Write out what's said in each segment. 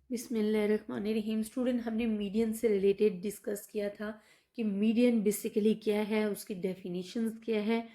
बिस्मिल्लाहिर्रहमानिर्रहीम। स्टूडेंट, हमने मीडियन से रिलेटेड डिस्कस किया था कि मीडियन बेसिकली क्या है, उसकी डेफिनेशंस क्या है।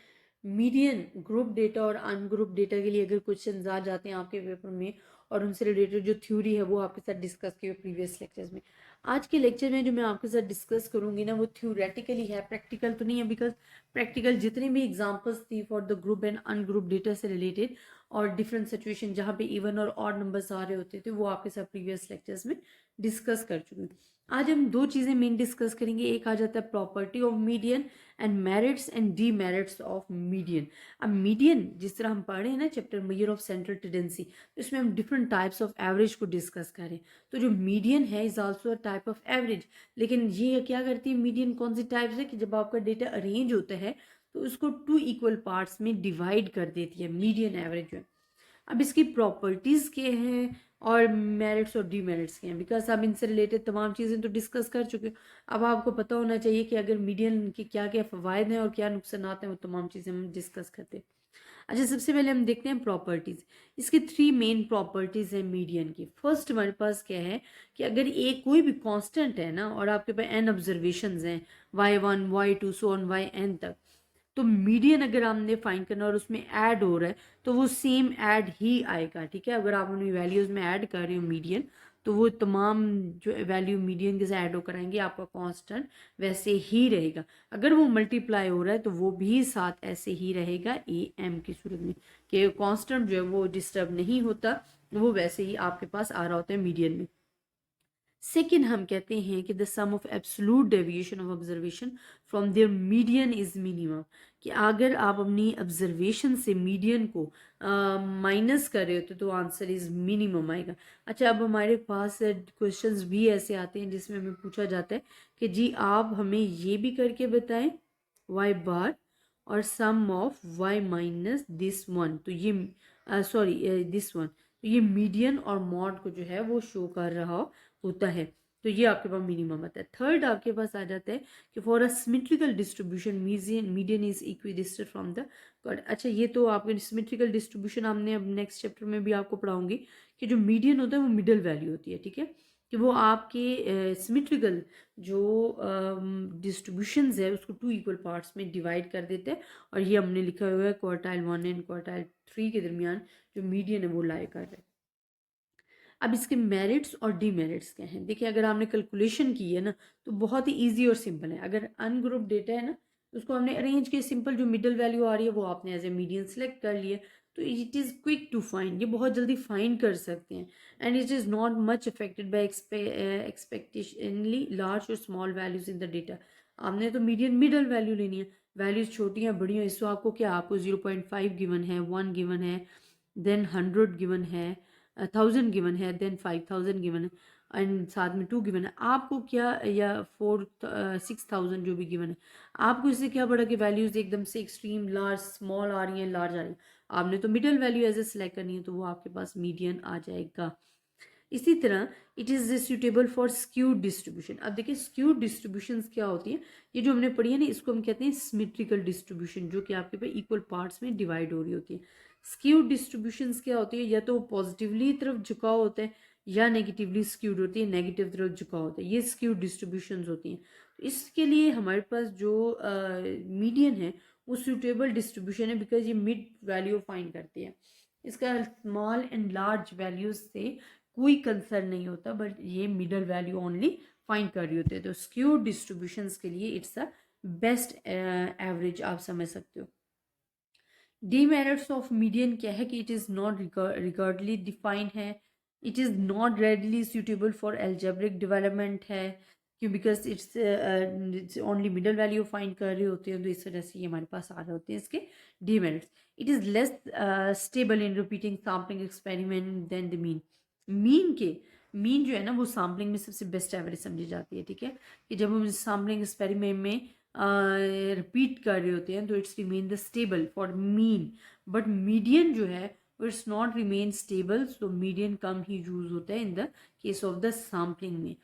मीडियन ग्रुप डेटा और अनग्रुप डेटा के लिए अगर क्वेश्चन आ जाते हैं आपके पेपर में और उनसे रिलेटेड जो थ्योरी है वो आपके साथ डिस्कस किए प्रीवियस लेक्चर्स में। आज के लेक्चर में जो मैं आपके साथ डिस्कस करूंगी ना वो थ्योरेटिकली है, प्रैक्टिकल तो नहीं है। बिकॉज प्रैक्टिकल जितनी भी एग्जांपल्स थी for the group and ungroup data से रिलेटेड और डिफरेंट सिचुएशन जहाँ पे इवन और ऑड नंबर्स आ रहे होते थे वो आपके साथ प्रीवियस लेक्चर्स में डिस्कस कर चुके हैं। आज हम दो चीज़ें मेन डिस्कस करेंगे। एक आ जाता है property of median and merits and demerits of median. अब मीडियन जिस तरह हम पढ़े हैं ना chapter measure of central tendency, तो इसमें हम डिफरेंट टाइप्स ऑफ एवरेज को डिस्कस करें। तो जो मीडियन है is also a type of average. लेकिन ये क्या करती है मीडियन, कौन सी टाइप्स है कि जब आपका डेटा अरेंज होता है तो उसको टू इक्वल पार्ट्स में डिवाइड कर देती है मीडियन एवरेज जो है। अब इसकी प्रॉपर्टीज क्या हैं और मेरिट्स और डीमेरिट्स क्या हैं, बिकॉज आप इनसे रिलेटेड तमाम चीज़ें तो डिस्कस कर चुके हो। अब आपको पता होना चाहिए कि अगर मीडियन के क्या क्या फ़वायद हैं और क्या नुकसान हैं, वो तमाम चीज़ें हम डिस्कस करते हैं। अच्छा, सबसे पहले हम देखते हैं प्रॉपर्टीज। इसकी थ्री मेन प्रॉपर्टीज है मीडियन की। फर्स्ट हमारे पास क्या है कि अगर एक कोई भी कांस्टेंट है ना और आपके पास एन ऑब्जर्वेशंस हैं, y1 y2 so on yn तक, तो मीडियन अगर हमने फाइंड करना और उसमें ऐड हो रहा है तो वो सेम ऐड ही आएगा। ठीक है, अगर आप अपनी वैल्यूज में ऐड कर रहे हो मीडियन, तो वो तमाम जो वैल्यू मीडियन के साथ ऐड होकर आएंगे, आपका कांस्टेंट वैसे ही रहेगा। अगर वो मल्टीप्लाई हो रहा है तो वो भी साथ ऐसे ही रहेगा ए एम की सूरत में, कि कांस्टेंट जो है वो डिस्टर्ब नहीं होता, वो वैसे ही आपके पास आ रहा होता है मीडियन में। सेकेंड, हम कहते हैं कि the sum of absolute deviation of observation from their median is minimum, कि अगर आप अपनी ऑब्जर्वेशन से मीडियन को माइनस कर रहे होते तो आंसर इज मिनिमम आएगा। अच्छा, अब हमारे पास क्वेश्चंस भी ऐसे आते हैं जिसमें हमें पूछा जाता है कि जी आप हमें ये भी करके बताएं वाई बार और sum of y minus this one, तो ये सॉरी दिस वन, तो ये मीडियन और मॉड को जो है वो शो कर रहा होता है। तो ये आपके पास मिनिमम आता है। थर्ड आपके पास आ जाता है कि for a symmetrical distribution median is equidistant from the God. अच्छा, ये तो आपके सिमेट्रिकल डिस्ट्रीब्यूशन हमने अब नेक्स्ट चैप्टर में भी आपको पढ़ाऊंगी कि जो मीडियन होता है वो मिडल वैल्यू होती है। ठीक है, कि वो आपके सिमेट्रिकल जो डिस्ट्रीब्यूशंस है उसको टू इक्वल पार्ट्स में डिवाइड कर देते हैं। और ये हमने लिखा हुआ है क्वार्टाइल 1 एंड क्वार्टाइल 3 के दरमियान जो मीडियन है वो लाई कर रहे हैं। अब इसके मेरिट्स और डीमेरिट्स क्या हैं, देखिए अगर आपने कैलकुलेशन की है ना तो बहुत ही इजी और सिंपल है। अगर अनग्रुप डेटा है ना तो उसको हमने अरेंज किया, सिंपल जो मिडिल वैल्यू आ रही है वो आपने एज ए मीडियन सेलेक्ट कर लिए, तो it is quick to find, ये बहुत जल्दी फाइंड कर सकते हैं। And it is not much affected by exceptionally large और small values in the data. आपने तो मीडियन मिडल वैल्यू लेनी है, वैल्यूज छोटी हैं बड़ी हैं, इसको आपको क्या, आपको 0.5 गिवन है, 1 गिवन है, देन 100 गिवन है, 1000 गिवन है, देन 5000 गिवन है, एंड साथ में 2 गिवन है। आपको क्या, या 6000 जो भी गिवन है, आपको इससे क्या पड़ा कि वैल्यूज एकदम से एक्सट्रीम लार्ज स्मॉल आ रही हैं, लार्ज आ रही हैं। आपने तो middle value as a select करनी है, तो वो आपके पास मीडियन आ जाएगा। इसी तरह it is suitable for skewed distribution. अब देखिए स्क्यूड डिस्ट्रीब्यूशन क्या होती है, ये जो हमने पढ़ी है ना इसको हम कहते हैं सिमेट्रिकल डिस्ट्रीब्यूशन, जो कि आपके पास इक्वल पार्ट्स में डिवाइड हो रही होती है। स्क्यूड डिस्ट्रीब्यूशन क्या होती है, या तो पॉजिटिवली तरफ झुकाव होता है या नेगेटिवली स्क्यूड होती है, नेगेटिव तरफ झुकाव होता है, ये स्क्यूड डिस्ट्रीब्यूशन होती हैं। तो इसके लिए हमारे पास जो मीडियन है वो सूटेबल डिस्ट्रीब्यूशन है, बिकॉज ये मिड वैल्यू फाइंड करती है। इसका स्मॉल एंड लार्ज वैल्यूज से कोई कंसर्न नहीं होता, बट ये मिडल वैल्यू ओनली फाइंड कर रही होती है। तो स्क्यूड डिस्ट्रीब्यूशंस के लिए इट्स अ बेस्ट एवरेज आप समझ सकते हो। डीमेरिट्स ऑफ मीडियन क्या है कि it is not rigidly defined है, it is not readily suitable for algebraic development है, क्यों, because it's only middle value find कर रहे होते हैं, तो इस वजह से ये हमारे पास आ रहे होते हैं इसके demerits. It is less stable in repeating sampling experiment than the mean. Mean जो है ना वो सैम्पलिंग में सबसे बेस्ट एवरेज समझी जाती है। ठीक है, कि जब हम सैम्पलिंग एक्सपेरिमेंट में रिपीट कर रहे होते हैं तो it's remain the stable for mean, but median जो है it's not remain stable, so median कम ही यूज होता है in the case of the sampling में।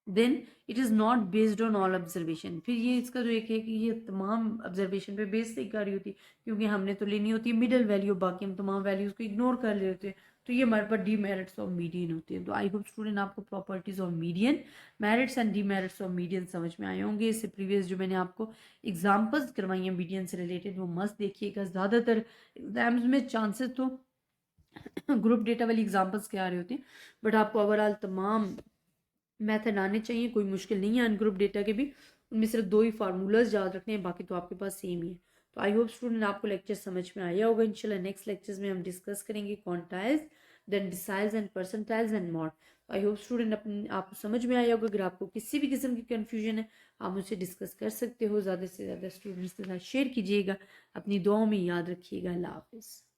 Then it is not based on all observation, फिर ये इसका जो एक है कि ये तमाम ऑब्जर्वेशन पे बेस्ड नहीं कर रही होती, क्योंकि हमने तो लेनी होती है मिडल वैल्यू, बाकी हम तमाम वैल्यूज को इग्नोर कर रहे होते हैं, तो ये हमारे पास डीमेरिट्स ऑफ मीडियन होते हैं। तो आई होप स्टूडेंट आपको properties of median, merits and demerits of median समझ में आए होंगे। इससे प्रीवियस जो मैंने आपको एग्जांपल्स करवाई हैं मीडियन से रिलेटेड वो मस्त देखिएगा। ज़्यादातर एग्जाम्स में चांसेस तो ग्रुप डेटा वाली एग्जांपल्स के आ रहे होते हैं, बट आपको ओवरऑल तमाम मेथड आने चाहिए, कोई मुश्किल नहीं है अनग्रुप डेटा के भी। उनमें सिर्फ 2 ही फार्मूलाज याद रखने हैं, बाकी तो आपके पास सेम ही है। तो आई होप स्टूडेंट आपको लेक्चर समझ में आया होगा। इंशाल्लाह नेक्स्ट लेक्चर्स में हम डिस्कस करेंगे quantiles, then deciles and percentiles and mode. I hope student अपने आपको समझ में आया होगा। अगर आपको किसी भी किस्म की कन्फ्यूजन है आप मुझसे डिस्कस कर सकते हो। ज़्यादा से ज़्यादा स्टूडेंट्स के साथ शेयर कीजिएगा। अपनी दुआओं में याद रखिएगा। अल्लाह हाफिज़।